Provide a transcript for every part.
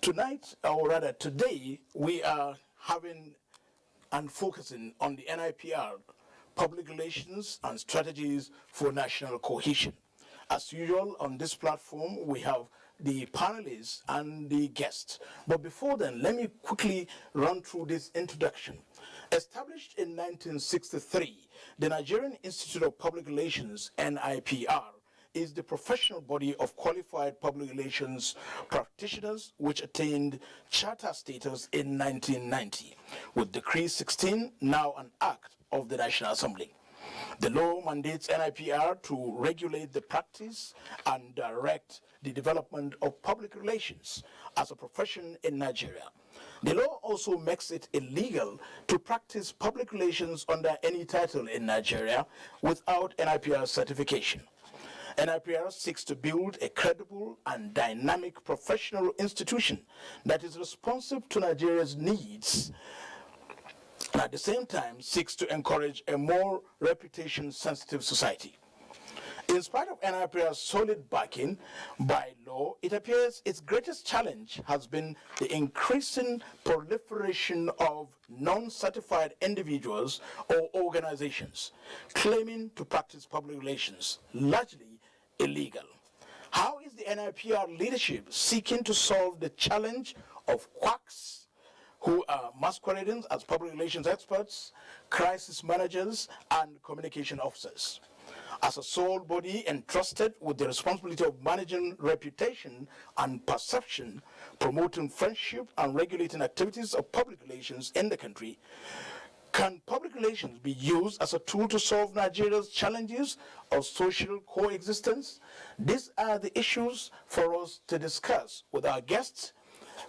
Tonight, or rather today, we are having and focusing on the NIPR, public relations and strategies for national cohesion. As usual, on this platform, we have the panelists and the guests. But before then, let me quickly run through this introduction. Established in 1963, the Nigerian Institute of Public Relations, NIPR, is the professional body of qualified public relations practitioners which attained charter status in 1990, with Decree 16 now an act of the National Assembly. The law mandates NIPR to regulate the practice and direct the development of public relations as a profession in Nigeria. The law also makes it illegal to practice public relations under any title in Nigeria without NIPR certification. NIPR seeks to build a credible and dynamic professional institution that is responsive to Nigeria's needs, and at the same time seeks to encourage a more reputation-sensitive society. In spite of NIPR's solid backing by law, it appears its greatest challenge has been the increasing proliferation of non-certified individuals or organizations claiming to practice public relations, largely illegal. How is the NIPR leadership seeking to solve the challenge of quacks who are masquerading as public relations experts, crisis managers, and communication officers? As a sole body entrusted with the responsibility of managing reputation and perception, promoting friendship, and regulating activities of public relations in the country, can public relations be used as a tool to solve Nigeria's challenges of social coexistence? These are the issues for us to discuss with our guests,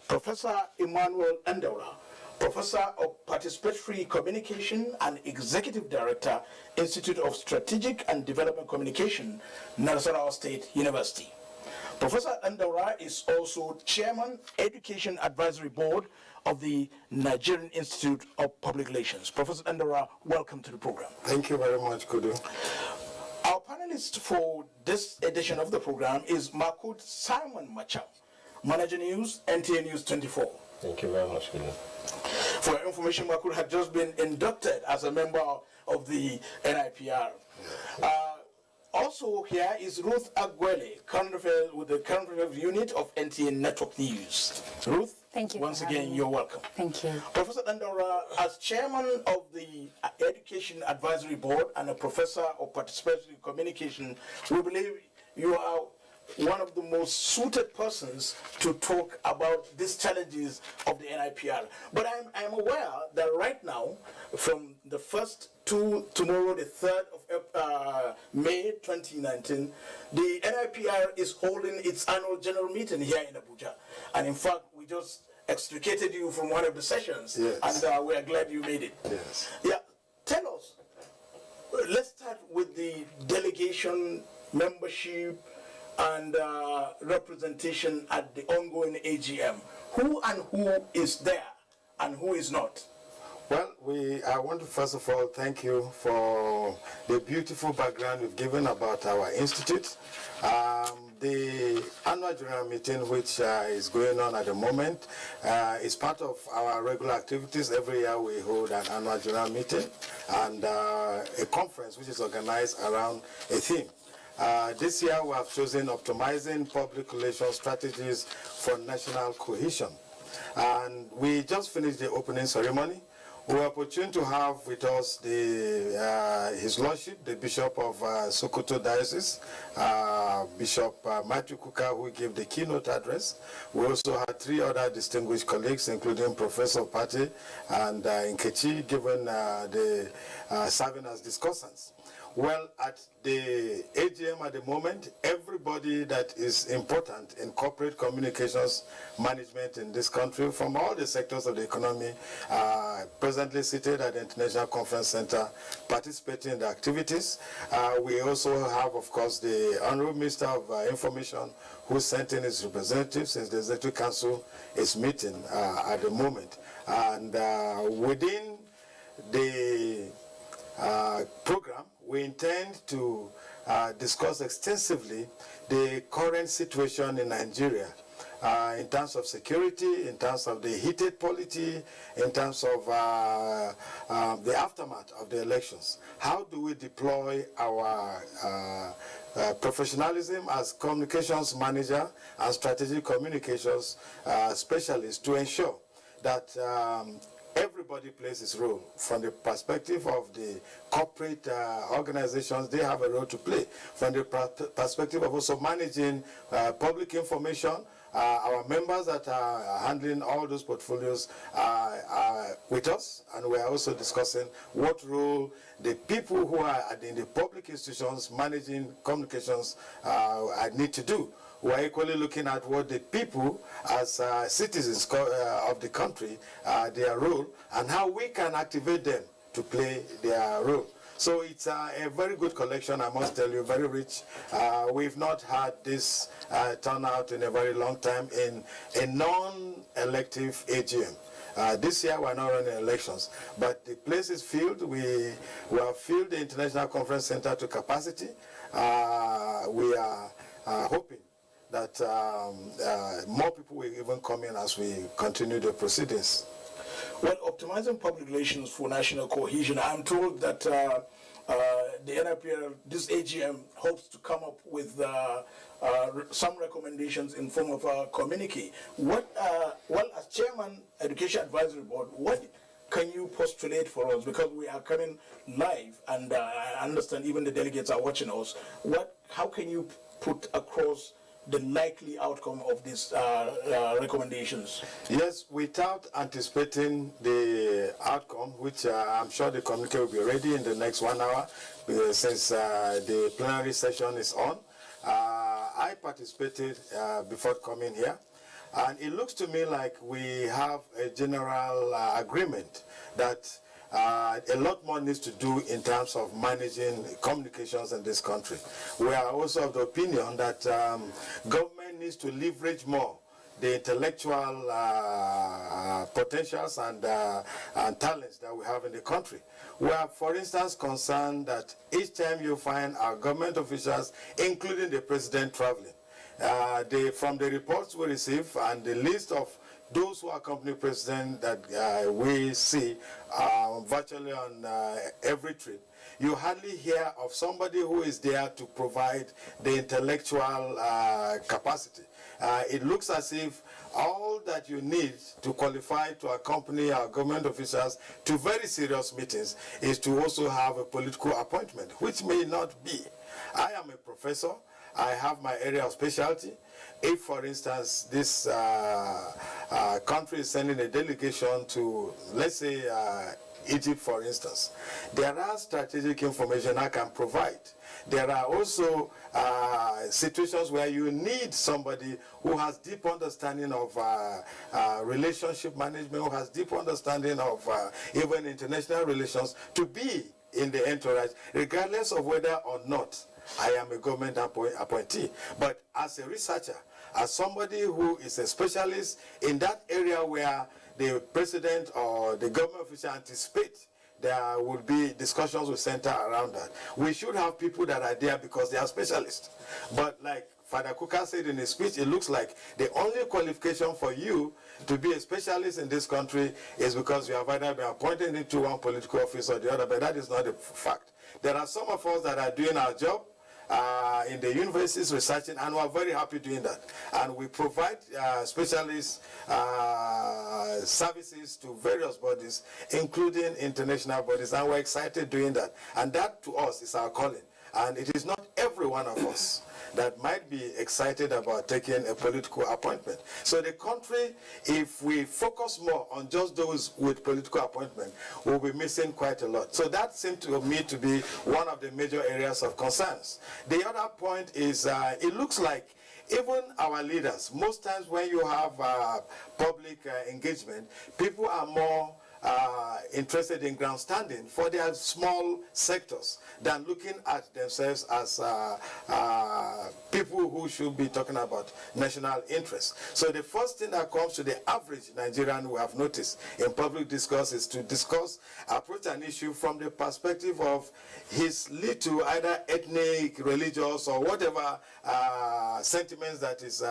Professor Emmanuel Ndaura, Professor of Participatory Communication and Executive Director, Institute of Strategic and Development Communication, Nasarawa State University. Professor Ndaura is also Chairman, Education Advisory Board of the Nigerian Institute of Public Relations. Professor Ndaura, welcome to the program. Thank you very much, Kudu. Our panelist for this edition of the program is Makud Simon Macham, Manager News, NTA News 24. Thank you very much, Kudu. For your information, Makud had just been inducted as a member of the NIPR. Also here is Ruth Agwele, current affairs with the current affairs unit of NTA Network News. Ruth, thank you. Once again, you're welcome. Thank you. Professor Ndaura, as chairman of the Education Advisory Board and a professor of participatory communication, we believe you are one of the most suited persons to talk about these challenges of the NIPR. But I'm aware that right now, from the 1st to tomorrow, the 3rd of May 2019, the NIPR is holding its annual general meeting here in Abuja. And in fact, we just extricated you from one of the sessions, yes, and we are glad you made it. Yes. Yeah, tell us, let's start with the delegation membership and representation at the ongoing AGM. Who and who is there and who is not? Well, I want to first of all thank you for the beautiful background you've given about our institute. The annual general meeting, which is going on at the moment, is part of our regular activities. Every year we hold an annual general meeting and a conference which is organized around a theme. This year we have chosen optimizing public relations strategies for national cohesion. And we just finished the opening ceremony. We were opportune to have with us His Lordship, the Bishop of Sokoto Diocese, Bishop Matthew Kuka, who gave the keynote address. We also had 3 other distinguished colleagues, including Professor Pate and Nkechi, given serving as discussants. Well, at the AGM at the moment, everybody that is important in corporate communications management in this country from all the sectors of the economy presently seated at the International Conference Center participating in the activities. We also have, of course, the Honorable Minister of Information who sent in his representatives since the Executive Council is meeting at the moment. And within the program, we intend to discuss extensively the current situation in Nigeria in terms of security, in terms of the heated polity, in terms of the aftermath of the elections. How do we deploy our professionalism as communications manager and strategic communications specialist to ensure that everybody plays his role? From the perspective of the corporate organizations, they have a role to play. From the perspective of also managing public information, our members that are handling all those portfolios are with us, and we are also discussing what role the people who are in the public institutions managing communications need to do. We are equally looking at what the people as citizens of the country, their role, and how we can activate them to play their role. So it's a very good collection, I must tell you, very rich. We've not had this turnout in a very long time in a non-elective AGM. This year we're not running elections, but the place is filled. We have filled the International Conference Center to capacity. We are hoping that more people will even come in as we continue the proceedings. Well, optimizing public relations for national cohesion, I'm told that the NIPL, this AGM, hopes to come up with some recommendations in form of a communique. Well, as Chairman, Education Advisory Board, what can you postulate for us? Because we are coming live, and I understand even the delegates are watching us. How can you put across the likely outcome of these recommendations? Yes, without anticipating the outcome, which I'm sure the communique will be ready in the next 1 hour, since the plenary session is on. I participated before coming here, and it looks to me like we have a general agreement that a lot more needs to do in terms of managing communications in this country. We are also of the opinion that government needs to leverage more the intellectual potentials and talents that we have in the country. We are, for instance, concerned that each time you find our government officials, including the president, traveling, from the reports we receive and the list of those who accompany president that we see virtually on every trip, you hardly hear of somebody who is there to provide the intellectual capacity. It looks as if all that you need to qualify to accompany our government officials to very serious meetings is to also have a political appointment, which may not be. I am a professor. I have my area of specialty. If, for instance, this country is sending a delegation to, let's say, Egypt, for instance, there are strategic information I can provide. There are also situations where you need somebody who has deep understanding of relationship management, who has deep understanding of even international relations, to be in the entourage, regardless of whether or not I am a government appointee. But as a researcher, as somebody who is a specialist in that area where the president or the government official anticipate there will be discussions will center around that, we should have people that are there because they are specialists. But like Father Kuka said in his speech, it looks like the only qualification for you to be a specialist in this country is because you have either been appointed into one political office or the other, but that is not a fact. There are some of us that are doing our job in the universities researching, and we are very happy doing that. And we provide specialist services to various bodies, including international bodies, and we're excited doing that. And that, to us, is our calling. And it is not every one of us that might be excited about taking a political appointment. So the country, if we focus more on just those with political appointment, we'll be missing quite a lot. So that seemed to me to be one of the major areas of concerns. The other point is, it looks like even our leaders, most times when you have public engagement, people are more interested in grandstanding for their small sectors than looking at themselves as people who should be talking about national interests. So the first thing that comes to the average Nigerian we have noticed in public discourse is to approach an issue from the perspective of his little either ethnic, religious, or whatever sentiments that is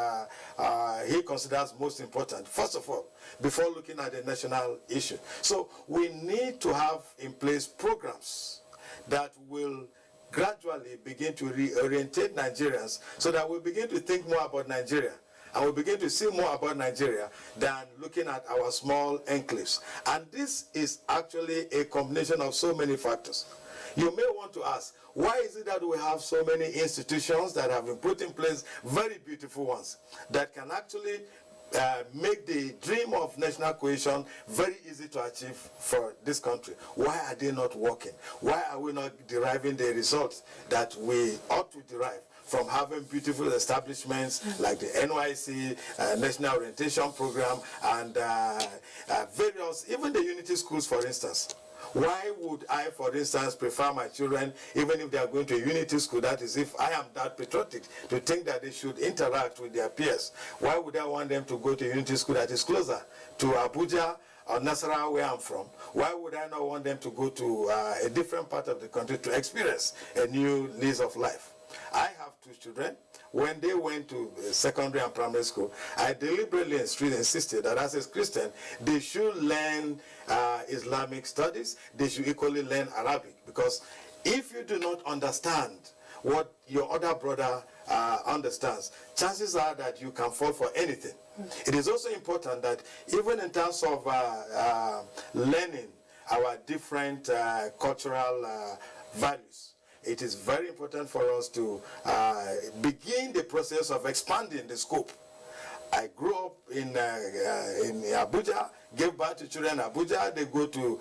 he considers most important, first of all, before looking at the national issue. So we need to have in place programs that will gradually begin to reorientate Nigerians so that we begin to think more about Nigeria and we begin to see more about Nigeria than looking at our small enclaves. And this is actually a combination of so many factors. You may want to ask, why is it that we have so many institutions that have been put in place, very beautiful ones, that can actually make the dream of national cohesion very easy to achieve for this country? Why are they not working? Why are we not deriving the results that we ought to derive from having beautiful establishments like the NYC, National Orientation Program, and various, even the unity schools, for instance? Why would I, for instance, prefer my children, even if they are going to a unity school, that is, if I am that patriotic, to think that they should interact with their peers? Why would I want them to go to a unity school that is closer to Abuja or Nasarawa, where I'm from? Why would I not want them to go to a different part of the country to experience a new lease of life? I have two children. When they went to secondary and primary school, I deliberately insisted that as a Christian, they should learn Islamic studies, they should equally learn Arabic, because if you do not understand what your other brother understands, chances are that you can fall for anything. It is also important that even in terms of learning our different cultural values, it is very important for us to begin the process of expanding the scope. I grew up in Abuja, gave birth to children in Abuja. They go to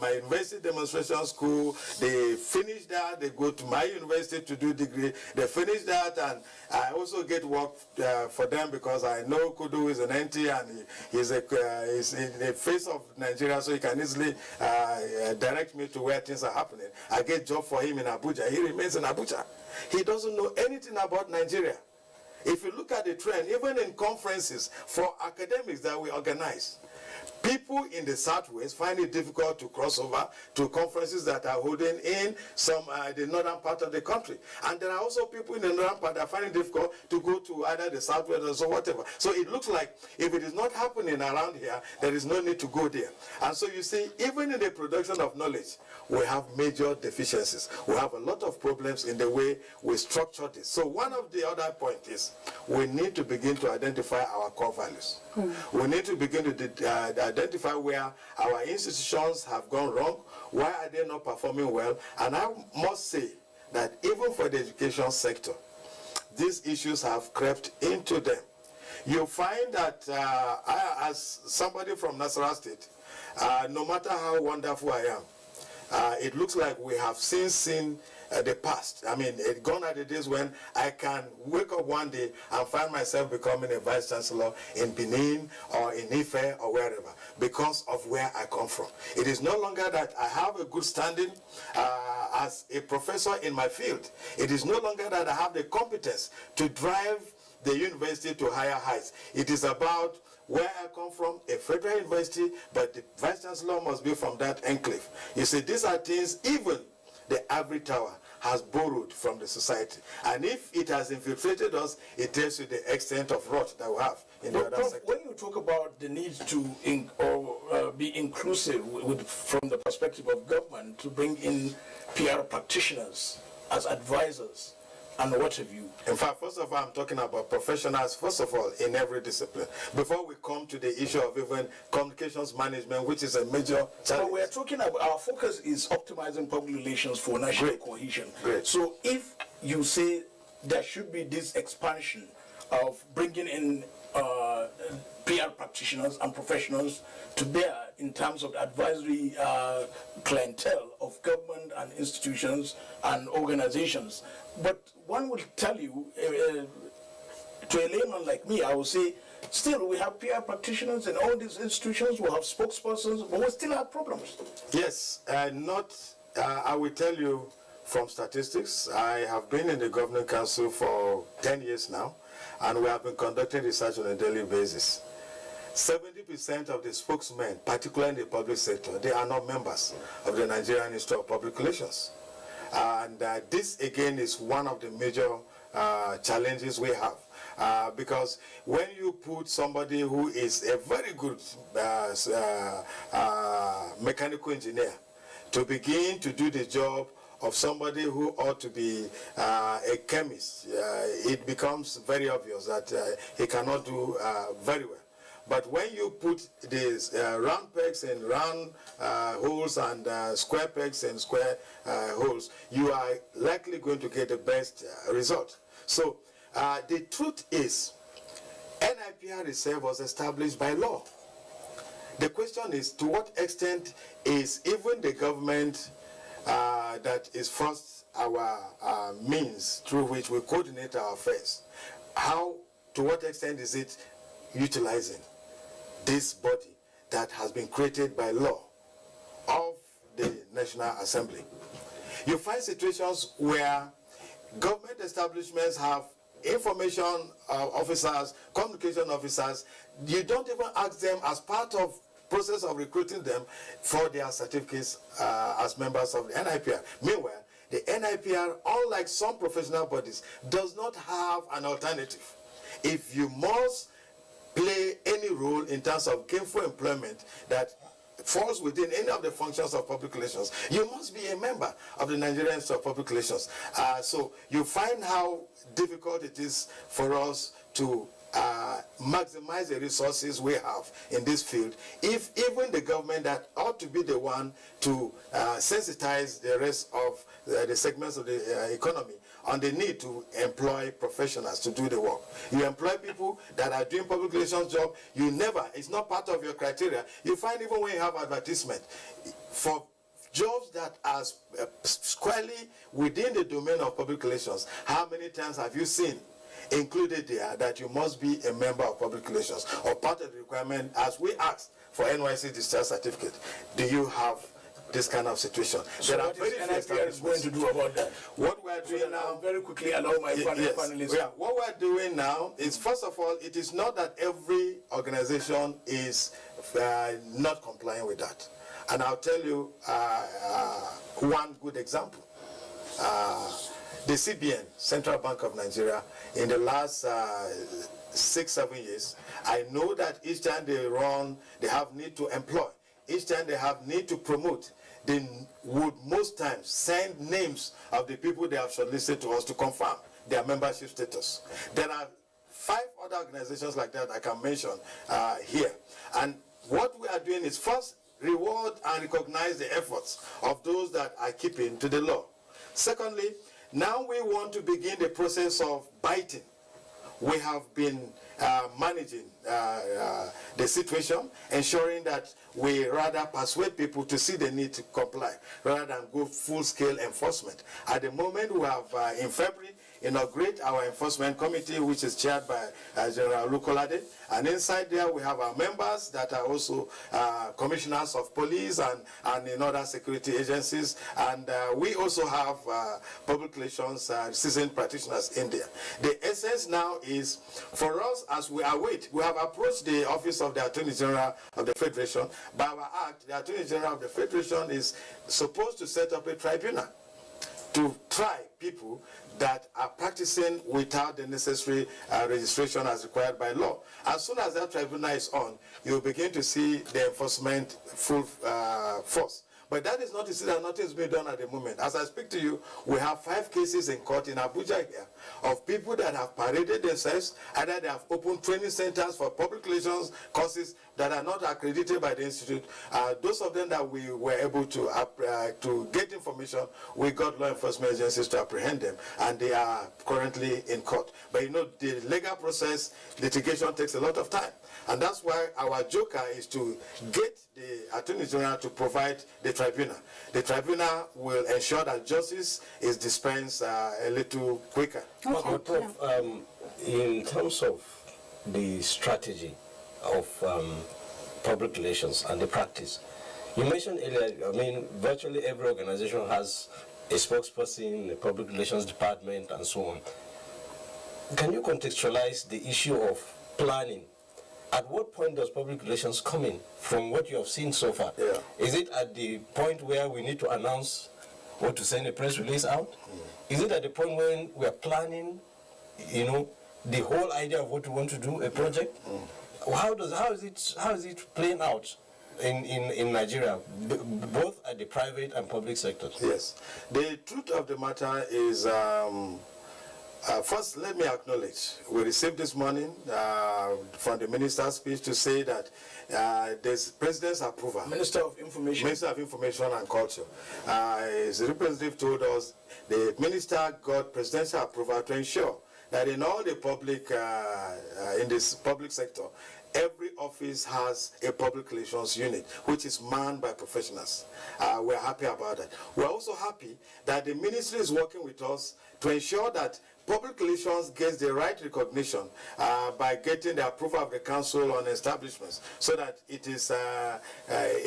my university demonstration school. They finish that. They go to my university to do degree. They finish that, and I also get work for them because I know Kudu is an NTA, and he's in the face of Nigeria, so he can easily direct me to where things are happening. I get job for him in Abuja. He remains in Abuja. He doesn't know anything about Nigeria. If you look at the trend, even in conferences for academics that we organize, people in the Southwest find it difficult to cross over to conferences that are holding in the northern part of the country. And there are also people in the northern part that find it difficult to go to either the Southwest or so whatever. So it looks like if it is not happening around here, there is no need to go there. And so you see, even in the production of knowledge, we have major deficiencies. We have a lot of problems in the way we structure this. So one of the other points is we need to begin to identify our core values. We need to begin to identify where our institutions have gone wrong, why are they not performing well. And I must say that even for the education sector, these issues have crept into them. You find that I, as somebody from Nasarawa State, no matter how wonderful I am, it looks like we have seen the past. I mean, gone are the days when I can wake up one day and find myself becoming a vice chancellor in Benin or in Ife or wherever because of where I come from. It is no longer that I have a good standing as a professor in my field. It is no longer that I have the competence to drive the university to higher heights. It is about where I come from, a federal university, but the vice chancellor must be from that enclave. You see, these are things even the average tower has borrowed from the society. And if it has infiltrated us, it tells you the extent of rot that we have in the other sector. When you talk about the need to be inclusive from the perspective of government, to bring in PR practitioners as advisors, and what have you? In fact, first of all, I'm talking about professionals, first of all, in every discipline. Before we come to the issue of even communications management, which is a major challenge. But we're talking about, our focus is optimizing public relations for national cohesion. Great. So if you say there should be this expansion of bringing in PR practitioners and professionals to bear in terms of advisory clientele of government and institutions and organizations. But one will tell you, to a layman like me, I would say, still we have PR practitioners in all these institutions, we have spokespersons, but we still have problems. Yes, I will tell you from statistics, I have been in the Governing Council for 10 years now, and we have been conducting research on a daily basis. 70% of the spokesmen, particularly in the public sector, they are not members of the Nigerian Institute of Public Relations. And this, again, is one of the major challenges we have. Because when you put somebody who is a very good mechanical engineer to begin to do the job of somebody who ought to be a chemist, it becomes very obvious that he cannot do very well. But when you put these round pegs in round holes and square pegs in square holes, you are likely going to get the best result. So the truth is, NIPR itself was established by law. The question is, to what extent is even the government that is first our means through which we coordinate our affairs, to what extent is it utilizing this body that has been created by law of the National Assembly? You find situations where government establishments have information officers, communication officers. You don't even ask them as part of process of recruiting them for their certificates as members of the NIPR. Meanwhile, the NIPR, unlike some professional bodies, does not have an alternative. If you must play any role in terms of gainful employment that falls within any of the functions of public relations, you must be a member of the Nigerian Institute of Public Relations. So you find how difficult it is for us to maximize the resources we have in this field, if even the government that ought to be the one to sensitize the rest of the segments of the economy on the need to employ professionals to do the work. You employ people that are doing public relations job, it's not part of your criteria. You find even when you have advertisement for jobs that are squarely within the domain of public relations, how many times have you seen included there that you must be a member of public relations, or part of the requirement as we ask for NYC discharge certificate? Do you have this kind of situation? So what is NIPR going to do about that? What we are doing now, very quickly allow my panelists. Yeah, what we are doing now is, first of all, it is not that every organization is not complying with that. And I'll tell you one good example. The CBN, Central Bank of Nigeria, in the last 6-7 years, I know that each time they have need to employ, each time they have need to promote, they would most times send names of the people they have shortlisted to us to confirm their membership status. There are 5 other organizations like that I can mention here. And what we are doing is first reward and recognize the efforts of those that are keeping to the law. Secondly, now we want to begin the process of biting. We have been managing the situation, ensuring that we rather persuade people to see the need to comply rather than go full-scale enforcement. At the moment, we have in February inaugurate our enforcement committee, which is chaired by General Lukolade, and inside there we have our members that are also commissioners of police and in other security agencies, and we also have public relations seasoned practitioners in there. The essence now is for us, as we await, we have approached the office of the Attorney General of the Federation. By our act, the Attorney General of the Federation is supposed to set up a tribunal to try people that are practicing without the necessary registration as required by law. As soon as that tribunal is on, you'll begin to see the enforcement full force. But that is not to say that nothing is being done at the moment. As I speak to you, we have 5 cases in court in Abuja here of people that have paraded themselves, either they have opened training centers for public relations courses that are not accredited by the institute. Those of them that we were able to get information, we got law enforcement agencies to apprehend them, and they are currently in court. But you know, the legal process, litigation takes a lot of time. And that's why our joker is to get the Attorney General to provide the tribunal. The tribunal will ensure that justice is dispensed a little quicker. Okay. Prof, In terms of the strategy of public relations and the practice, you mentioned earlier, I mean, virtually every organization has a spokesperson, a public relations department, and so on. Can you contextualize the issue of planning? At what point does public relations come in from what you have seen so far? Yeah. Is it at the point where we need to announce or to send a press release out? Is it at the point when we are planning, you know, the whole idea of what we want to do, a project? How is it playing out in Nigeria, both at the private and public sectors? Yes. The truth of the matter is, first, let me acknowledge, we received this morning from the minister's speech to say that there's President's approval. Minister of Information. Minister of Information and Culture. His representative told us the minister got presidential approval to ensure that in all the public, in this public sector, every office has a public relations unit, which is manned by professionals. We're happy about that. We're also happy that the ministry is working with us to ensure that public relations gets the right recognition by getting the approval of the council on establishments, so that it is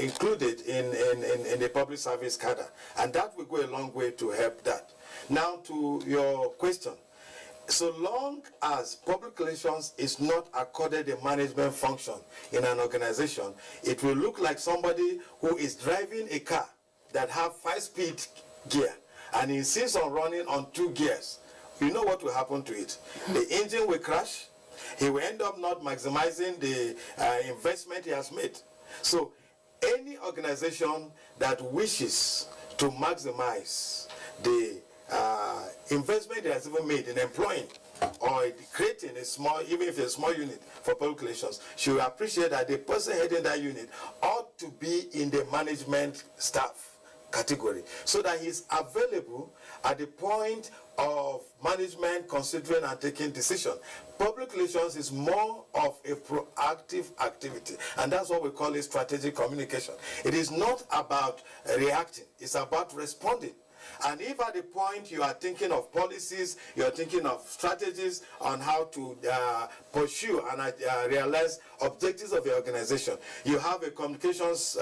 included in the public service cadre. And that will go a long way to help that. Now to your question. So long as public relations is not accorded a management function in an organization, it will look like somebody who is driving a car that have 5-speed gear and insists on running on 2 gears. You know what will happen to it? The engine will crash. He will end up not maximizing the investment he has made. So any organization that wishes to maximize the investment it has even made in employing or creating a small, even if it's a small unit for public relations, should appreciate that the person heading that unit ought to be in the management staff category, so that he's available at the point of management considering and taking decision. Public relations is more of a proactive activity, and that's what we call it strategic communication. It is not about reacting, it's about responding. And if at the point you are thinking of policies, you are thinking of strategies on how to pursue and realize objectives of your organization, you have a communications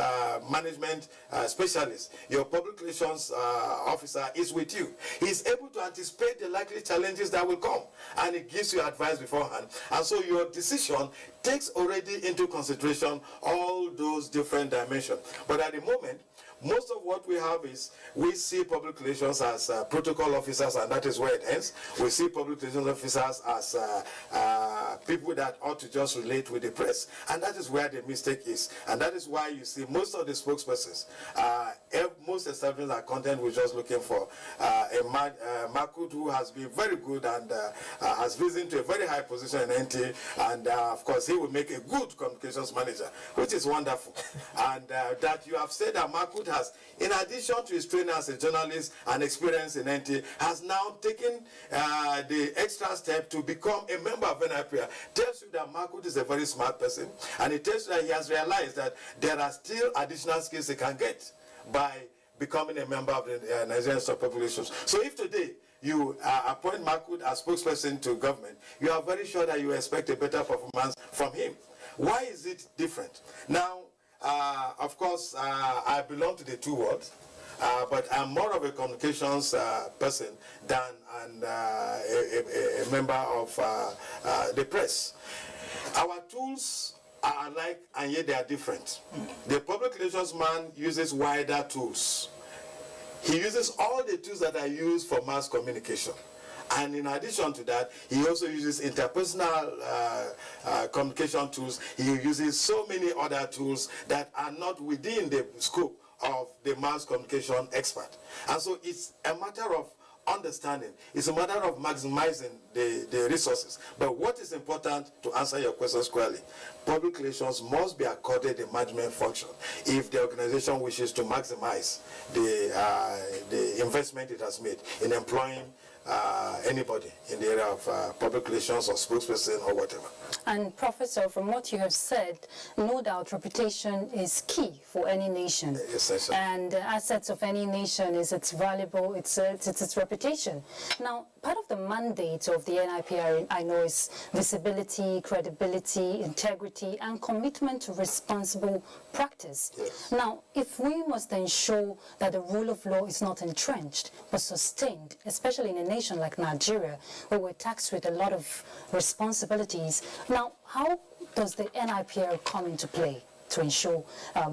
management specialist. Your public relations officer is with you. He's able to anticipate the likely challenges that will come, and it gives you advice beforehand. And so your decision takes already into consideration all those different dimensions. But at the moment, most of what we have is, we see public relations as protocol officers, and that is where it ends. We see public relations officers as people that ought to just relate with the press, and that is where the mistake is. And that is why you see most of the spokespersons, most establishments are content we're just looking for a Makud who has been very good and has risen to a very high position in NTA, and of course he will make a good communications manager, which is wonderful. And that you have said that Makud has, in addition to his training as a journalist and experience in NTA, has now taken the extra step to become a member of NIPR, tells you that Makud is a very smart person, and it tells you that he has realized that there are still additional skills he can get by becoming a member of the Nigerian Stock Populations. So if today you appoint Makud as spokesperson to government, you are very sure that you expect a better performance from him. Why is it different? Now, of course, I belong to the two worlds, but I'm more of a communications person than a member of the press. Our tools are alike, and yet they are different. The public relations man uses wider tools. He uses all the tools that are used for mass communication. And in addition to that, he also uses interpersonal communication tools. He uses so many other tools that are not within the scope of the mass communication expert. And so it's a matter of understanding. It's a matter of maximizing the resources. But what is important, to answer your question squarely, public relations must be accorded a management function if the organization wishes to maximize the investment it has made in employing anybody in the area of public relations or spokesperson or whatever. And Professor, from what you have said, no doubt reputation is key for any nation. Essentially. And assets of any nation is its valuable, it's its reputation. Now, part of the mandate of the NIPR, I know, is visibility, credibility, integrity, and commitment to responsible practice. Yes. Now, if we must ensure that the rule of law is not entrenched but sustained, especially in a nation like Nigeria, where we're taxed with a lot of responsibilities, now, how does the NIPR come into play to ensure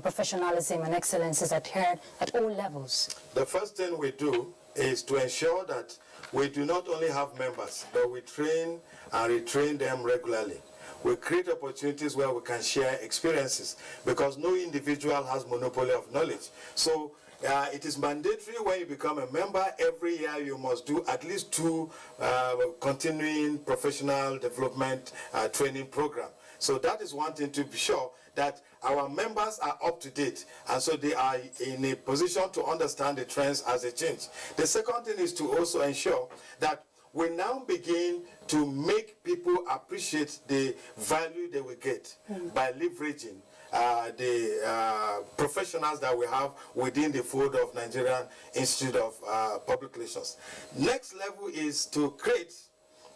professionalism and excellence is adhered at all levels? The first thing we do is to ensure that we do not only have members, but we train and retrain them regularly. We create opportunities where we can share experiences, because no individual has monopoly of knowledge. So it is mandatory when you become a member, every year you must do at least 2 continuing professional development training programs. So that is one thing, to be sure that our members are up to date, and so they are in a position to understand the trends as they change. The second thing is to also ensure that we now begin to make people appreciate the value they will get by leveraging the professionals that we have within the fold of Nigerian Institute of Public Relations. Next level is to create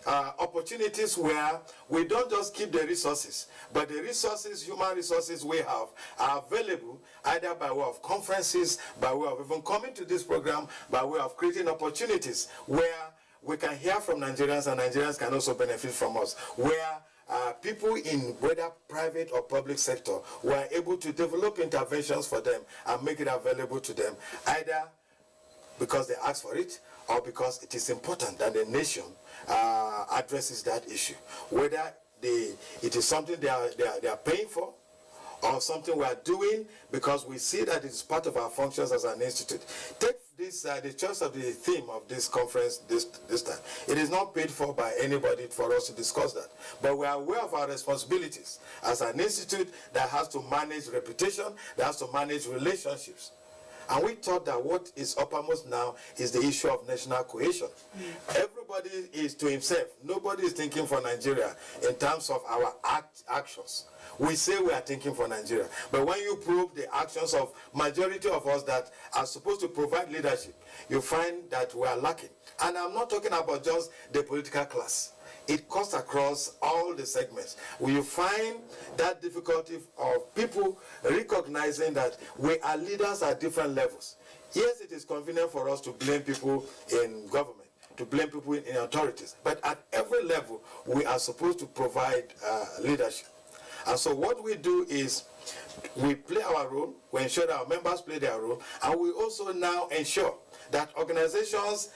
opportunities where we don't just keep the resources, but the resources, human resources we have, are available either by way of conferences, by way of even coming to this program, by way of creating opportunities where we can hear from Nigerians, and Nigerians can also benefit from us, where people in whether private or public sector were able to develop interventions for them and make it available to them, either because they ask for it or because it is important that the nation addresses that issue, whether it is something they are paying for, or something we are doing because we see that it is part of our functions as an institute. Take this, the choice of the theme of this conference this time. It is not paid for by anybody for us to discuss that, but we are aware of our responsibilities as an institute that has to manage reputation, that has to manage relationships. And we thought that what is uppermost now is the issue of national cohesion. Everybody is to himself. Nobody is thinking for Nigeria in terms of our actions. We say we are thinking for Nigeria, but when you probe the actions of majority of us that are supposed to provide leadership, you find that we are lacking. And I'm not talking about just the political class. It cuts across all the segments. You find that difficulty of people recognizing that we are leaders at different levels. Yes, it is convenient for us to blame people in government, to blame people in authorities, but at every level, we are supposed to provide leadership. And so what we do is we play our role, we ensure that our members play their role, and we also now ensure that organizations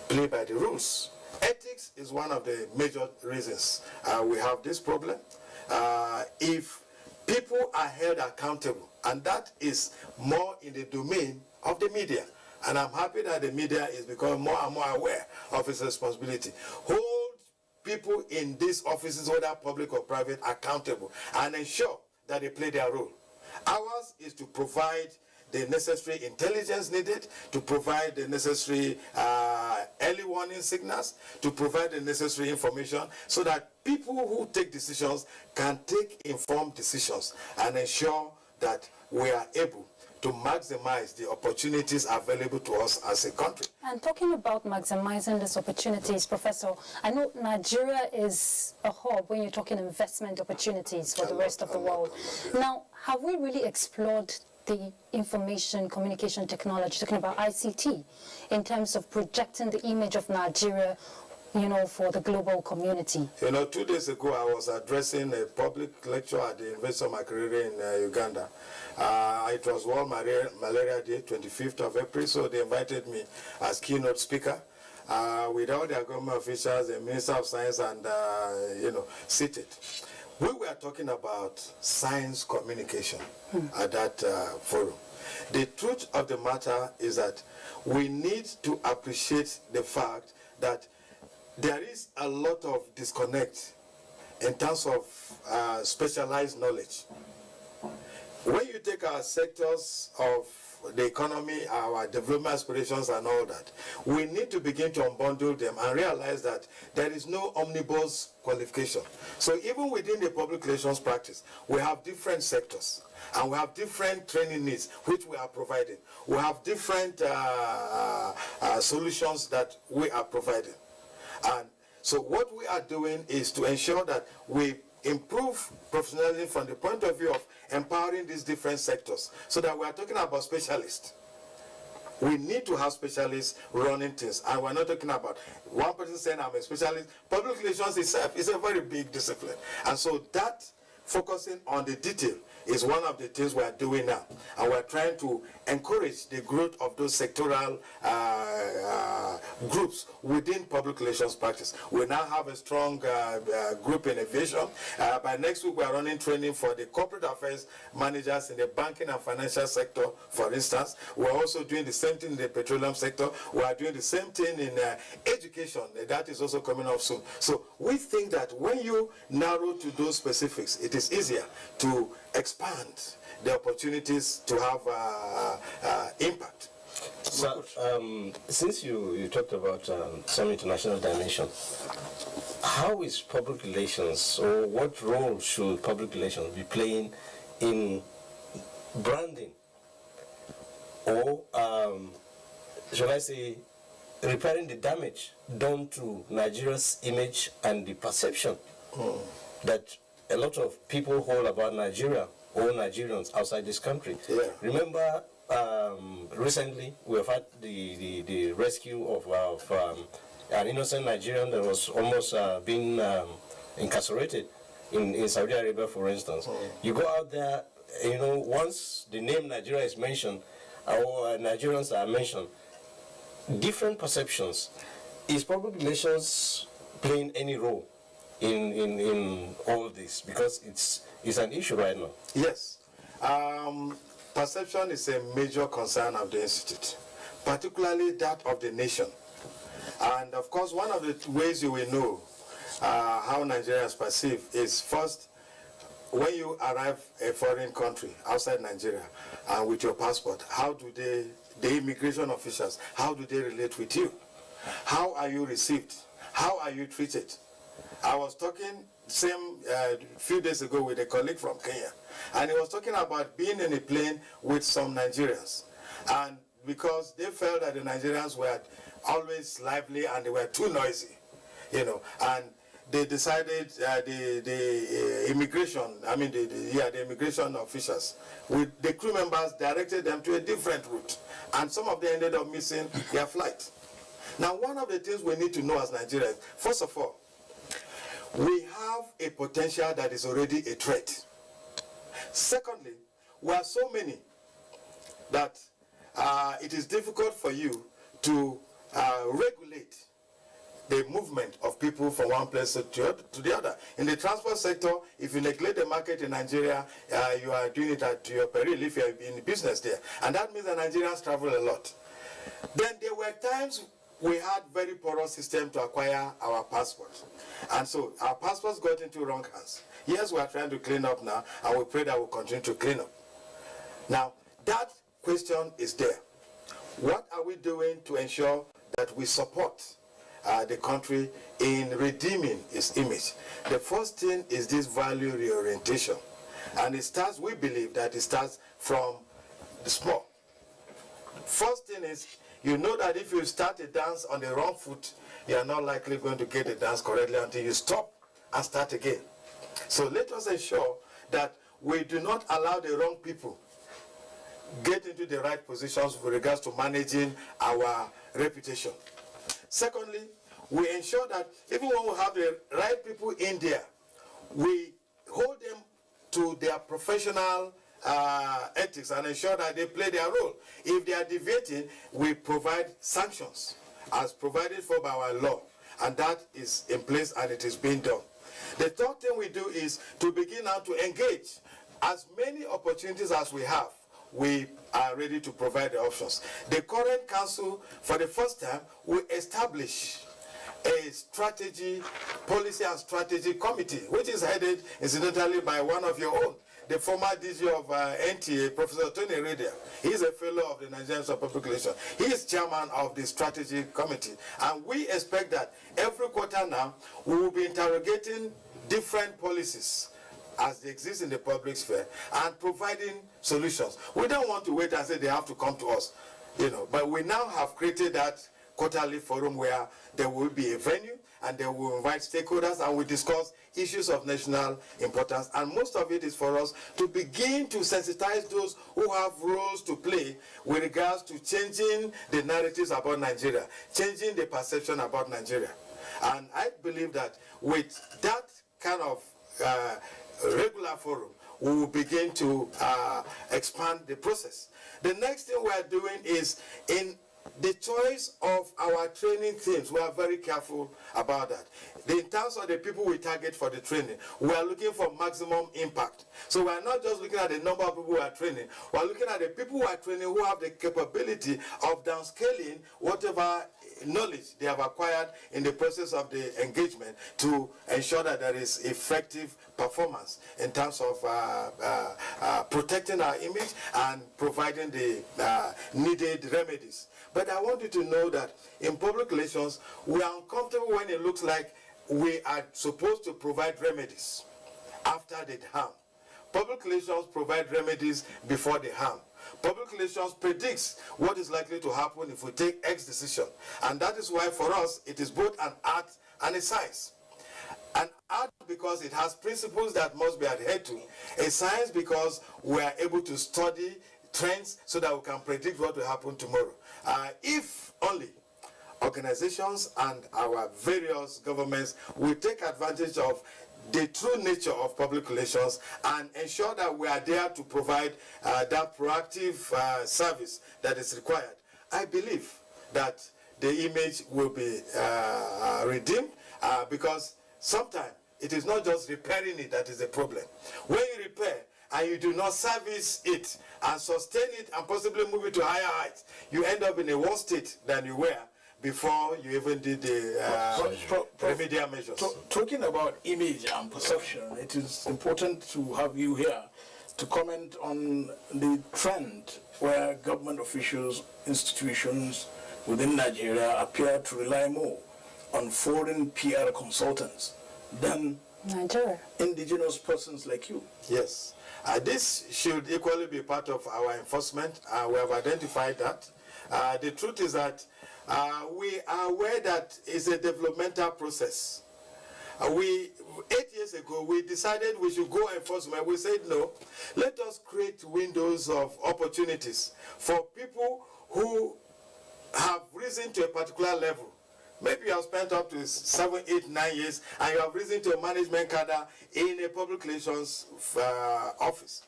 play by the rules. Ethics is one of the major reasons we have this problem. If people are held accountable, and that is more in the domain of the media, and I'm happy that the media is becoming more and more aware of its responsibility. Hold people in these offices, whether public or private, accountable and ensure that they play their role. Ours is to provide the necessary intelligence needed, to provide the necessary early warning signals, to provide the necessary information so that people who take decisions can take informed decisions and ensure that we are able to maximize the opportunities available to us as a country. And talking about maximizing these opportunities, Professor, I know Nigeria is a hub when you're talking investment opportunities for the rest of the world. Now, have we really explored the information communication technology, talking about ICT, in terms of projecting the image of Nigeria, for the global community? 2 days ago, I was addressing a public lecture at the University of Makerere in Uganda. It was World Malaria Day, 25th of April, so they invited me as keynote speaker with all their government officials, the Minister of Science, and, seated. We were talking about science communication at that forum. The truth of the matter is that we need to appreciate the fact that there is a lot of disconnect in terms of specialized knowledge. when you take our sectors of the economy, our development aspirations and all that, we need to begin to unbundle them and realize that there is no omnibus qualification. So even within the public relations practice, we have different sectors and we have different training needs which we are providing. We have different solutions that we are providing. And so what we are doing is to ensure that we improve professionalism from the point of view of empowering these different sectors, so that we are talking about specialists. We need to have specialists running things, and we're not talking about one person saying I'm a specialist. Public relations itself is a very big discipline, and so that focusing on the detail is one of the things we are doing now, and we're trying to encourage the growth of those sectoral groups within public relations practice. We now have a strong group in aviation. By next week, we are running training for the corporate affairs managers in the banking and financial sector, for instance. We're also doing the same thing in the petroleum sector. We are doing the same thing in education. That is also coming up soon. So we think that when you narrow to those specifics, it is easier to expand the opportunities to have impact. So, since you talked about some international dimension, how is public relations, or what role should public relations be playing in branding, or shall I say, repairing the damage done to Nigeria's image and the perception that a lot of people hold about Nigeria or Nigerians outside this country? Yeah. Remember, recently we have had the rescue of an innocent Nigerian that was almost being incarcerated in Saudi Arabia, for instance. You go out there, you know, once the name Nigeria is mentioned, or Nigerians are mentioned, different perceptions. Is public relations playing any role in all this? Because it's an issue right now. Yes. Perception is a major concern of the Institute, particularly that of the nation. And of course, one of the ways you will know how Nigerians perceive is, first, when you arrive a foreign country outside Nigeria and with your passport, how do the immigration officials, how do they relate with you? How are you received? How are you treated? I was talking a few days ago with a colleague from Kenya, and he was talking about being in a plane with some Nigerians, and because they felt that the Nigerians were always lively and they were too noisy, you know, and they decided the immigration officials with the crew members directed them to a different route, and some of them ended up missing their flight. Now, one of the things we need to know as Nigerians, first of all, we have a potential that is already a threat. Secondly, we are so many that it is difficult for you to regulate the movement of people from one place to the other. In the transport sector, if you neglect the market in Nigeria, you are doing it at your peril if you are in business there. And that means that Nigerians travel a lot. Then there were times we had very porous system to acquire our passports. And so our passports got into wrong hands. Yes, we are trying to clean up now, and we pray that we'll continue to clean up. Now, that question is there. What are we doing to ensure that we support the country in redeeming its image? The first thing is this value reorientation. And it starts, we believe that it starts from the small. First thing is, you know that if you start a dance on the wrong foot, you are not likely going to get the dance correctly until you stop and start again. So let us ensure that we do not allow the wrong people get into the right positions with regards to managing our reputation. Secondly, we ensure that even when we have the right people in there, we hold them to their professional ethics and ensure that they play their role. If they are deviating, we provide sanctions as provided for by our law, and that is in place and it is being done. The third thing we do is to begin now to engage as many opportunities as we have. We are ready to provide the options. The current council, for the first time, will establish a strategy, policy and strategy committee, which is headed incidentally by one of your own, the former DG of NTA, Professor Tony Redia. He's a fellow of the Nigerian Institute of Public Relations. He is chairman of the strategy committee. And we expect that every quarter now, we will be interrogating different policies as they exist in the public sphere and providing solutions. We don't want to wait and say they have to come to us, but we now have created that quarterly forum where there will be a venue and they will invite stakeholders and we discuss issues of national importance. And most of it is for us to begin to sensitize those who have roles to play with regards to changing the narratives about Nigeria, changing the perception about Nigeria. And I believe that with that kind of regular forum, we will begin to expand the process. The next thing we are doing is in the choice of our training themes. We are very careful about that. In terms of the people we target for the training, we are looking for maximum impact. So we are not just looking at the number of people we are training. We are looking at the people who are training who have the capability of downscaling whatever knowledge they have acquired in the process of the engagement to ensure that there is effective performance in terms of protecting our image and providing the needed remedies. But I want you to know that in public relations, we are uncomfortable when it looks like we are supposed to provide remedies after the harm. Public relations provide remedies before the harm. Public relations predicts what is likely to happen if we take X decision. And that is why for us, it is both an art and a science. An art because it has principles that must be adhered to. A science because we are able to study trends so that we can predict what will happen tomorrow. If only organizations and our various governments will take advantage of the true nature of public relations and ensure that we are there to provide that proactive service that is required, I believe that the image will be redeemed because sometimes it is not just repairing it that is the problem. When you repair and you do not service it and sustain it and possibly move it to higher heights, you end up in a worse state than you were before you even did the remedial measures. Talking about image and perception, it is important to have you here to comment on the trend where government officials, institutions within Nigeria appear to rely more on foreign PR consultants than Nigeria. Indigenous persons like you. Yes. This should equally be part of our enforcement. We have identified that. The truth is that we are aware that it's a developmental process. 8 years ago, we decided we should go enforcement. We said, no, let us create windows of opportunities for people who have risen to a particular level. Maybe you have spent up to 7, 8, 9 years and you have risen to a management cadre in a public relations office.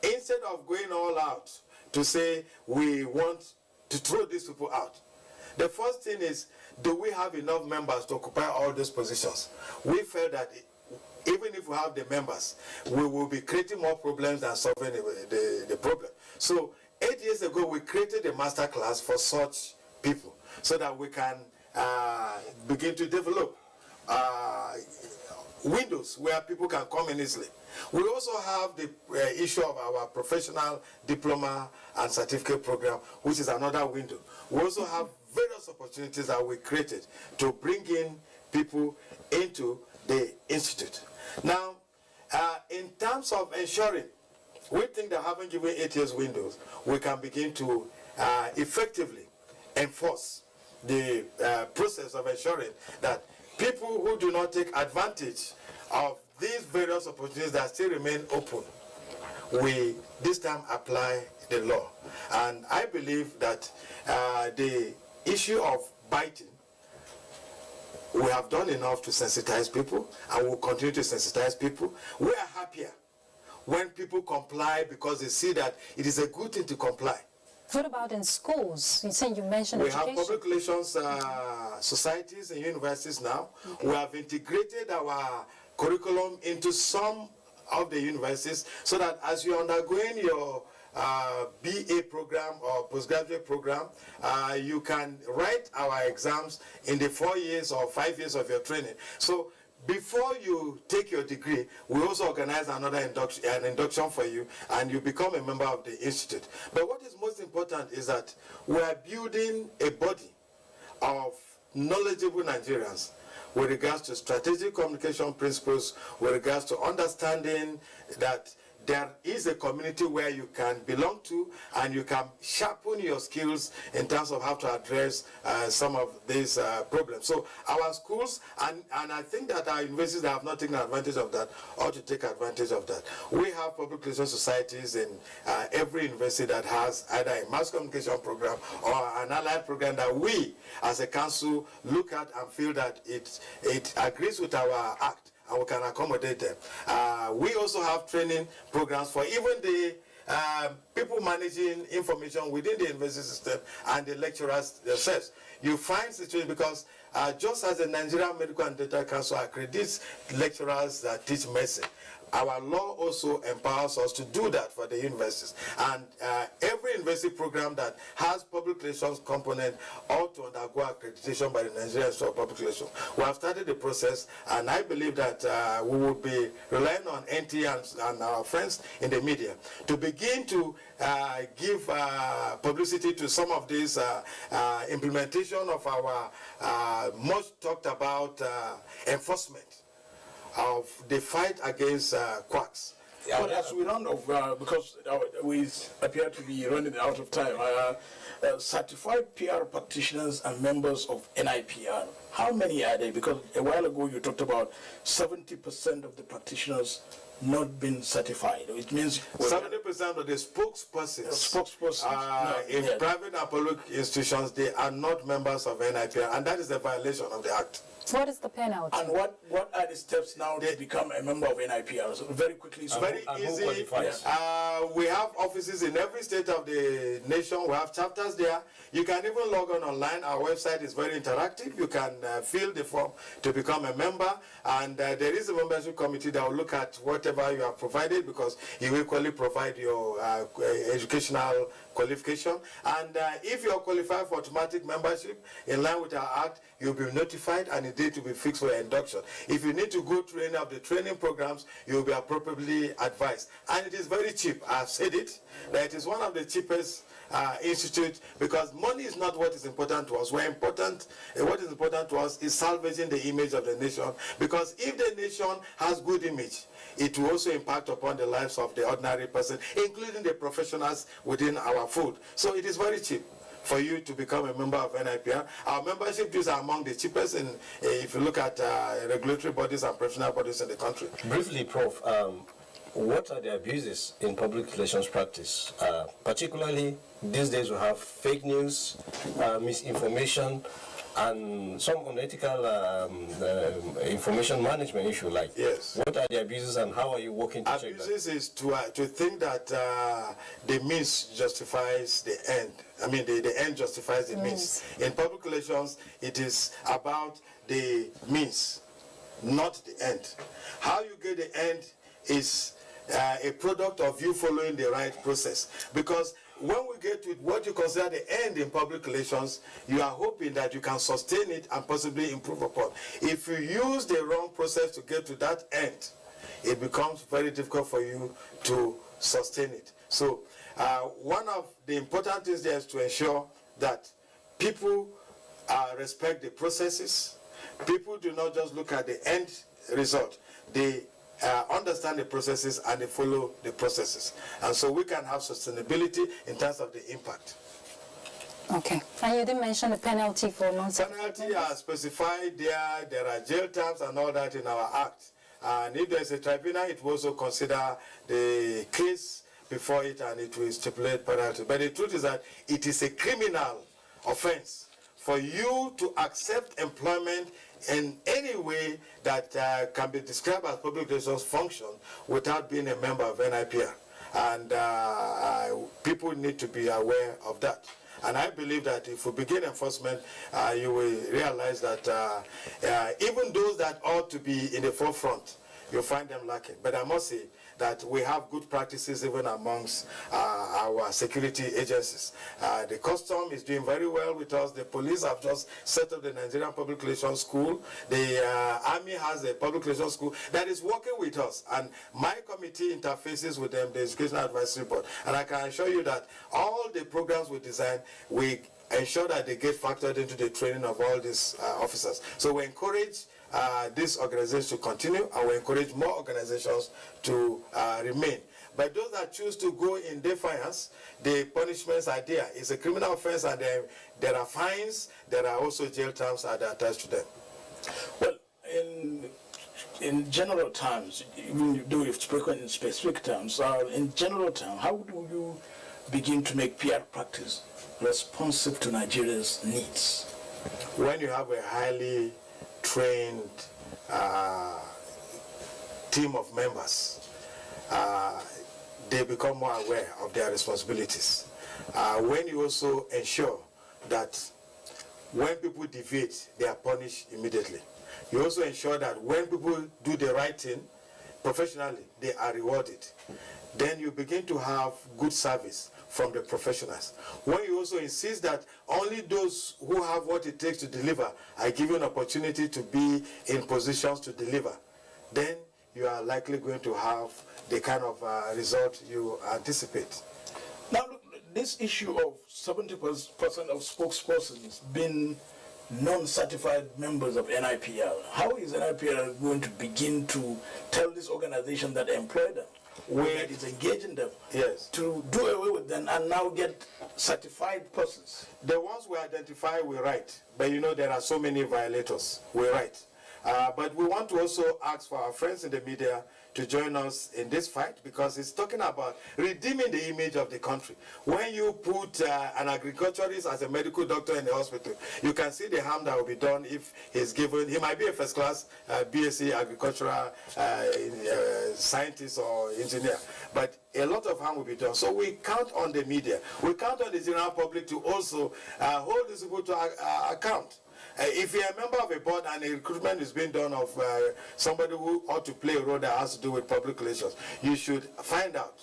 Instead of going all out to say we want to throw these people out, the first thing is, do we have enough members to occupy all those positions? We felt that even if we have the members, we will be creating more problems than solving the problem. So 8 years ago, we created a master class for such people so that we can begin to develop windows where people can come in easily. We also have the issue of our professional diploma and certificate program, which is another window. We also have various opportunities that we created to bring in people into the institute. Now, in terms of ensuring, we think that having given 8 years windows, we can begin to effectively enforce the process of ensuring that people who do not take advantage of these various opportunities that still remain open, we this time apply the law. And I believe that the issue of biting, we have done enough to sensitize people and will continue to sensitize people. We are happier when people comply because they see that it is a good thing to comply. What about in schools? You mentioned we education. have public relations societies and universities now. Okay. We have integrated our curriculum into some of the universities so that as you're undergoing your BA program or postgraduate program, you can write our exams in the 4 years or 5 years of your training. So before you take your degree, we also organize another induction for you, and you become a member of the institute. But what is most important is that we are building a body of knowledgeable Nigerians with regards to strategic communication principles, with regards to understanding that there is a community where you can belong to and you can sharpen your skills in terms of how to address some of these problems. So our schools, and I think that our universities that have not taken advantage of that ought to take advantage of that. We have public relations societies in every university that has either a mass communication program or an allied program that we as a council look at and feel that it agrees with our act, and we can accommodate them. We also have training programs for even the people managing information within the university system and the lecturers themselves. You find situations because just as the Nigerian Medical and Dental Council accredits lecturers that teach medicine, our law also empowers us to do that for the universities. And every university program that has public relations component ought to undergo accreditation by the Nigerian Institute of Public Relations. We have started the process, and I believe that we will be relying on NTA and our friends in the media to begin to give publicity to some of these implementation of our much talked about enforcement of the fight against quacks. But as we round off, because we appear to be running out of time, certified PR practitioners and members of NIPR, how many are they? Because a while ago you talked about 70% of the practitioners not been certified. It means 70% of the spokespersons in private and public institutions, they are not members of NIPR, and that is a violation of the Act. What is the penalty? And what are the steps now to become a member of NIPR? So very quickly. So very easy. We have offices in every state of the nation. We have chapters there. You can even log on online. Our website is very interactive. You can fill the form to become a member. And there is a membership committee that will look at whatever you have provided, because you equally provide your educational qualification. And if you are qualified for automatic membership in line with our Act, you'll be notified and a date will be fixed for induction. If you need to go through any of the training programs, you'll be appropriately advised. And it is very cheap. I've said it, that it is one of the cheapest institutes, because money is not what is important to us. What is important to us is salvaging the image of the nation, because if the nation has good image, it will also impact upon the lives of the ordinary person, including the professionals within our food. So it is very cheap for you to become a member of NIPR. Our membership dues are among the cheapest if you look at regulatory bodies and professional bodies in the country. Briefly, Prof, what are the abuses in public relations practice? Particularly these days we have fake news, misinformation, and some unethical information management, if you like. Yes. What are the abuses and how are you working to check that? Abuses is to think that the means justifies the end. I mean, the end justifies the means. In public relations, it is about the means, not the end. How you get the end is a product of you following the right process. Because when we get to what you consider the end in public relations, you are hoping that you can sustain it and possibly improve upon. If you use the wrong process to get to that end, it becomes very difficult for you to sustain it. So one of the important things there is to ensure that people respect the processes. People do not just look at the end result. They understand the processes and they follow the processes. And so we can have sustainability in terms of the impact. Okay. And you didn't mention the penalty for non-certified. Penalty are specified there. There are jail terms and all that in our Act. And if there's a tribunal, it will also consider the case before it and it will stipulate penalty. But the truth is that it is a criminal offense for you to accept employment in any way that can be described as public relations function without being a member of NIPR. And people need to be aware of that. And I believe that if we begin enforcement, you will realize that even those that ought to be in the forefront, you'll find them lacking. But I must say that we have good practices even amongst our security agencies. The custom is doing very well with us. The police have just set up the Nigerian Public Relations School. The Army has a public relations school that is working with us. And my committee interfaces with them, the Education Advisory Board. And I can assure you that all the programs we design, we ensure that they get factored into the training of all these officers. So we encourage these organizations to continue, and we encourage more organizations to remain. But those that choose to go in defiance, the punishments are there. It's a criminal offense, and there are fines. There are also jail terms that are attached to them. Well, in general terms, even though you've spoken in specific terms, in general terms, how do you begin to make PR practice responsive to Nigeria's needs? When you have a highly trained team of members, they become more aware of their responsibilities. When you also ensure that when people deviate, they are punished immediately. You also ensure that when people do the right thing professionally, they are rewarded. Then you begin to have good service from the professionals. When you also insist that only those who have what it takes to deliver are given an opportunity to be in positions to deliver, then you are likely going to have the kind of result you anticipate. Now, look, this issue of 70% of spokespersons being non-certified members of NIPL, how is NIPL going to begin to tell this organization that employ them, that is engaging them, yes, to do away with them and now get certified persons? The ones we identify, we write. But you know, there are so many violators. We write. But we want to also ask for our friends in the media to join us in this fight, because it's talking about redeeming the image of the country. When you put an agriculturist as a medical doctor in the hospital, you can see the harm that will be done if he's given, he might be a first class BSc agricultural scientist or engineer, but a lot of harm will be done. So we count on the media, we count on the general public to also hold these people to account. If you're a member of a board and a recruitment is being done of somebody who ought to play a role that has to do with public relations, you should find out,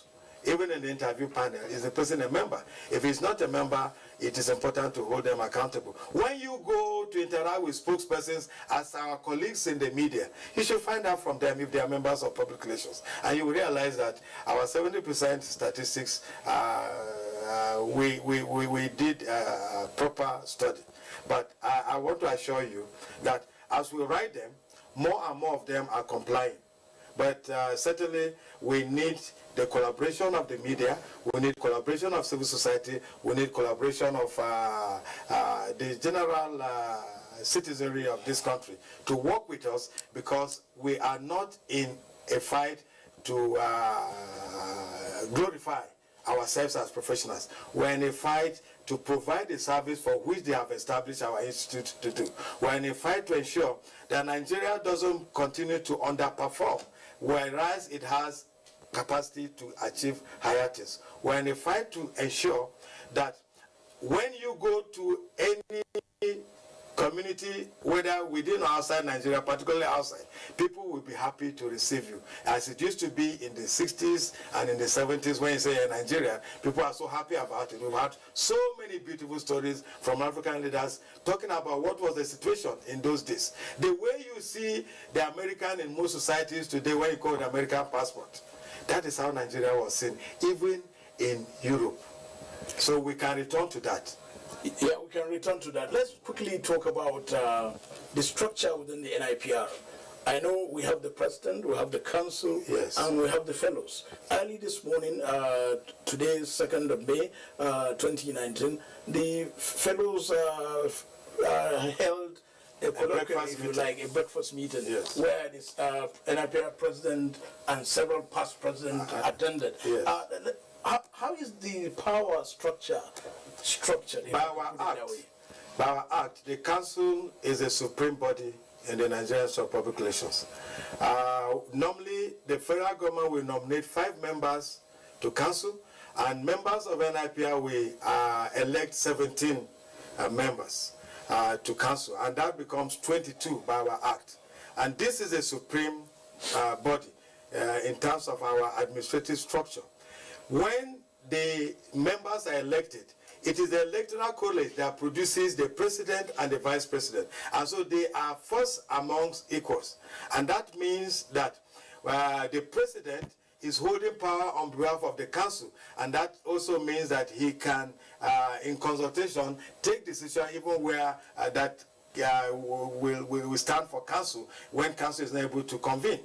even in the interview panel, is the person a member? If he's not a member, it is important to hold them accountable. When you go to interact with spokespersons as our colleagues in the media, you should find out from them if they are members of public relations. And you will realize that our 70% statistics, we did a proper study. But I want to assure you that as we write them, more and more of them are complying. But certainly we need the collaboration of the media, we need collaboration of civil society, we need collaboration of the general citizenry of this country to work with us, because we are not in a fight to glorify ourselves as professionals. We're in a fight to provide the service for which they have established our institute to do. We're in a fight to ensure that Nigeria doesn't continue to underperform, whereas it has capacity to achieve higher things. We're in a fight to ensure that when you go to any community, whether within or outside Nigeria, particularly outside, people will be happy to receive you. As it used to be in the 60s and in the 70s, when you say Nigeria, people are so happy about it. We've had so many beautiful stories from African leaders talking about what was the situation in those days. The way you see the American in most societies today, when you call the American passport, that is how Nigeria was seen, even in Europe. So we can return to that. Yeah, we can return to that. Let's quickly talk about the structure within the NIPR. I know we have the president, we have the council, yes, and we have the fellows. Early this morning, today is 2nd of May, 2019, the fellows held a colloquium, if you like, a breakfast meeting, yes, where this NIPR president and several past presidents attended. Yes. How is the power structure structured? By our act, the council is a supreme body in the Nigerian Institute of Public Relations. Normally, the federal government will nominate 5 members to council, and members of NIPR will elect 17 members to council, and that becomes 22 by our act. And this is a supreme body. in terms of our administrative structure. When the members are elected, it is the electoral college that produces the president and the vice president. And so they are first amongst equals. And that means that the president is holding power on behalf of the council, and that also means that he can, in consultation, take decision even where that will stand for council when council is not able to convene.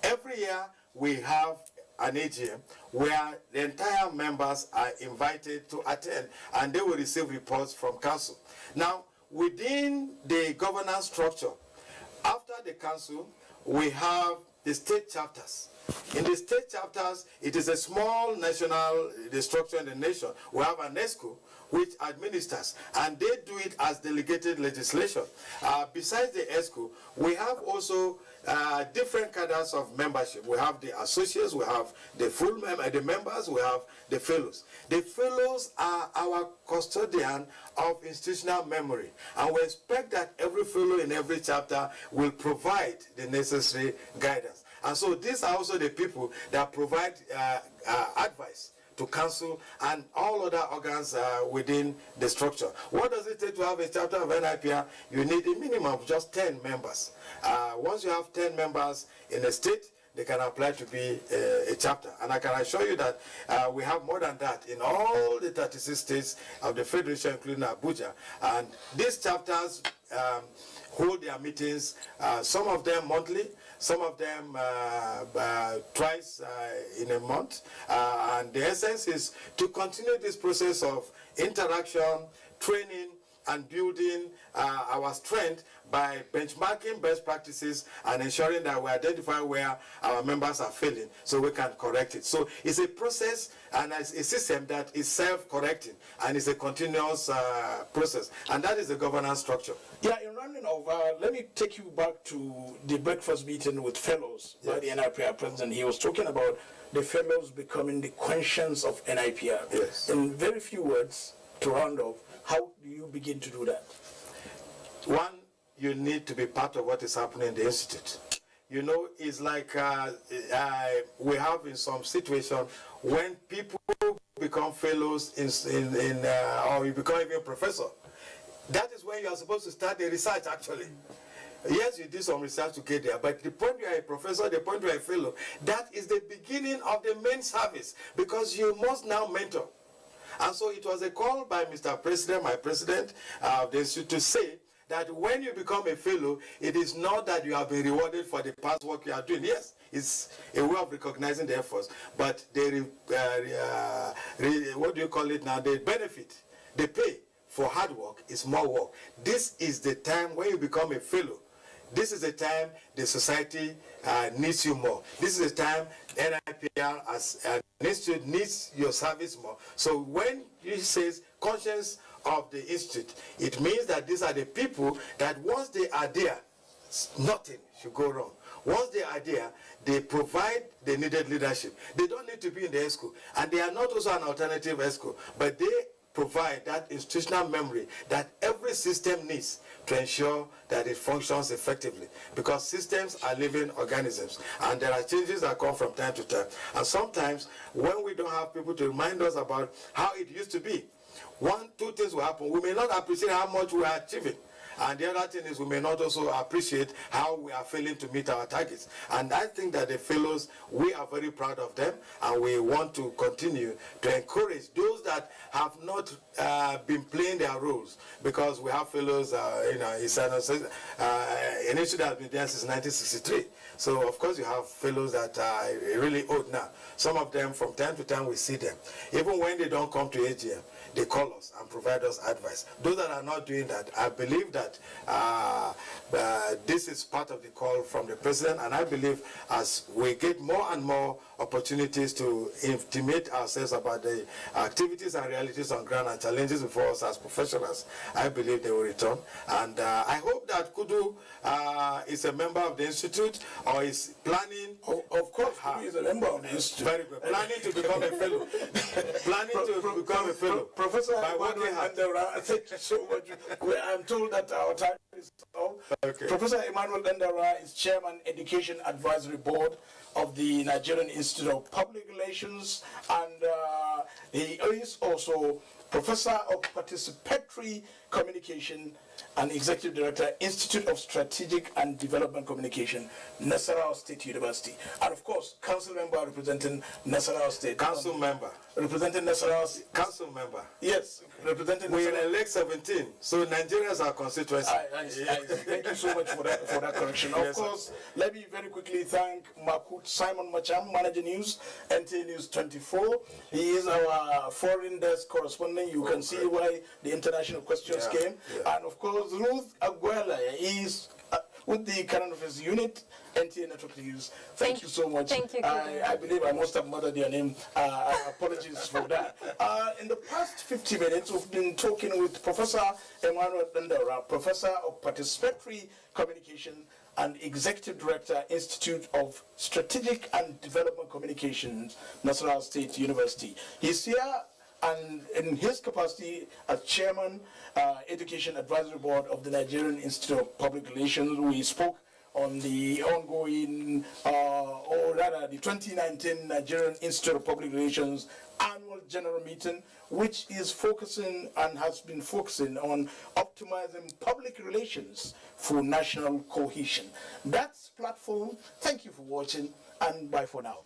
Every year we have an AGM where the entire members are invited to attend, and they will receive reports from council. Now, within the governance structure, after the council, we have the state chapters. In the state chapters, it is a small national structure in the nation. We have an ESCO which administers, and they do it as delegated legislation. Besides the ESCO, we have also different cadres of membership. We have the associates, we have the full the members, we have the fellows. The fellows are our custodian of institutional memory, and we expect that every fellow in every chapter will provide the necessary guidance. And so these are also the people that provide advice to council and all other organs within the structure. What does it take to have a chapter of NIPR? You need a minimum of just 10 members. Once you have 10 members in a state, they can apply to be a chapter. And I can assure you that we have more than that in all the 36 states of the Federation, including Abuja. And these chapters hold their meetings, some of them monthly, some of them twice in a month. And the essence is to continue this process of interaction, training, and building our strength by benchmarking best practices and ensuring that we identify where our members are failing so we can correct it. So it's a process and a system that is self-correcting, and it's a continuous process, and that is the governance structure. Yeah, in rounding off, let me take you back to the breakfast meeting with fellows by the NIPR president. He was talking about the fellows becoming the conscience of NIPR. Yes. In very few words, to round off, how do you begin to do that? One, you need to be part of what is happening in the institute. You know, it's like we have in some situation when people become fellows or you become even a professor. That is when you are supposed to start the research, actually. Yes, you do some research to get there, but the point you are a professor, the point you are a fellow, that is the beginning of the main service, because you must now mentor. And so it was a call by Mr. President, my president of the institute, to say that when you become a fellow, it is not that you have been rewarded for the past work you are doing. Yes, it's a way of recognizing the efforts, but the what do you call it now? The benefit, the pay for hard work is more work. This is the time when you become a fellow. This is the time the society needs you more. This is the time NIPR as an institute needs your service more. So when you say conscience of the institute, it means that these are the people that once they are there, nothing should go wrong. Once they are there, they provide the needed leadership. They don't need to be in the ESCO, and they are not also an alternative ESCO, but they provide that institutional memory that every system needs to ensure that it functions effectively, because systems are living organisms and there are changes that come from time to time. And sometimes when we don't have people to remind us about how it used to be, two things will happen. We may not appreciate how much we are achieving, and the other thing is we may not also appreciate how we are failing to meet our targets. And I think that the fellows, we are very proud of them, and we want to continue to encourage those that have not been playing their roles, because we have fellows, it's an issue that has been there since 1963. So of course you have fellows that are really old now. Some of them, from time to time, we see them. Even when they don't come to AGM, they call us and provide us advice. Those that are not doing that, I believe that this is part of the call from the president, and I believe as we get more and more opportunities to intimate ourselves about the activities and realities on ground and challenges before us as professionals, I believe they will return. And I hope that Kudu is a member of the institute or is planning. Of course, Kudu is a member of the institute. Very good. Planning to become a fellow. Planning to become a fellow. Professor, by working hard. Thank you so much. I'm told that but our time is up. Okay. Professor Emmanuel Dendara is Chairman, Education Advisory Board of the Nigerian Institute of Public Relations, and he is also Professor of Participatory Communication and Executive Director, Institute of Strategic and Development Communication, Nasarawa State University. And of course, Council Member representing Nasarawa State. Council Member. Representing Nasarawa State. Council Member. Yes, representing We're Nasarawa. in Lake 17, so Nigeria is our constituency. Thank you so much for that correction. Yes, of course, let me very quickly thank Makut Simon Macham, Manager News, NTA News 24. He is our foreign desk correspondent. You can see why the international questions came. And of course, Ruth Aguela is with the Current Affairs Unit, NTA Network News. Thank you so much. Thank you. I believe I must have murdered your name. Apologies for that. In the past 50 minutes, we've been talking with Professor Emmanuel Dendara, Professor of Participatory Communication and Executive Director, Institute of Strategic and Development Communications, Nasarawa State University. He's here, and in his capacity as Chairman, Education Advisory Board of the Nigerian Institute of Public Relations, we spoke on the ongoing, or rather the 2019 Nigerian Institute of Public Relations Annual General Meeting, which is focusing and has been focusing on optimizing public relations for national cohesion. That's platform. Thank you for watching, and bye for now.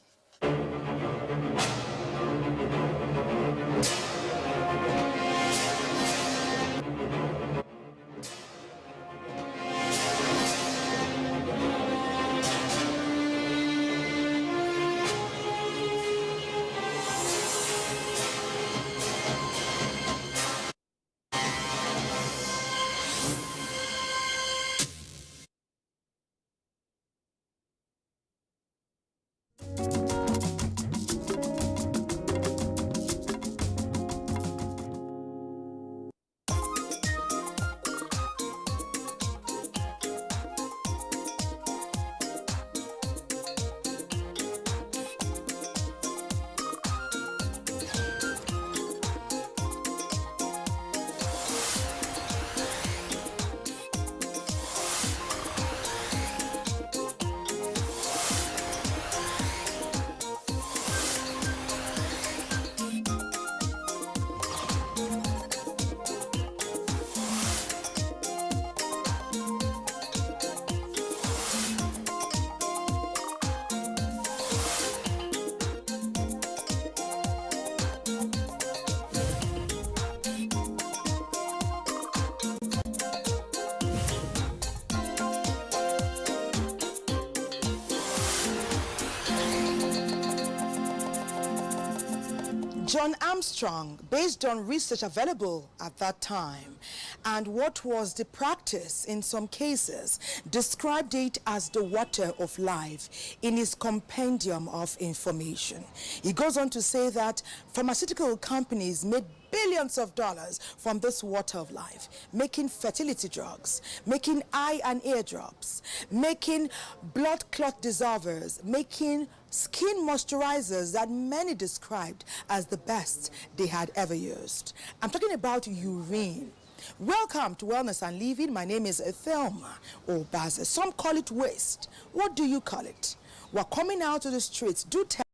John Armstrong, based on research available at that time and what was the practice in some cases, described it as the water of life in his compendium of information. He goes on to say that pharmaceutical companies made billions of dollars from this water of life, making fertility drugs, making eye and ear drops, making blood clot dissolvers, making skin moisturizers that many described as the best they had ever used. I'm talking about urine. Welcome to Wellness and Living. My name is Thelma Obaze. Some call it waste. What do you call it? We're coming out to the streets. Do tell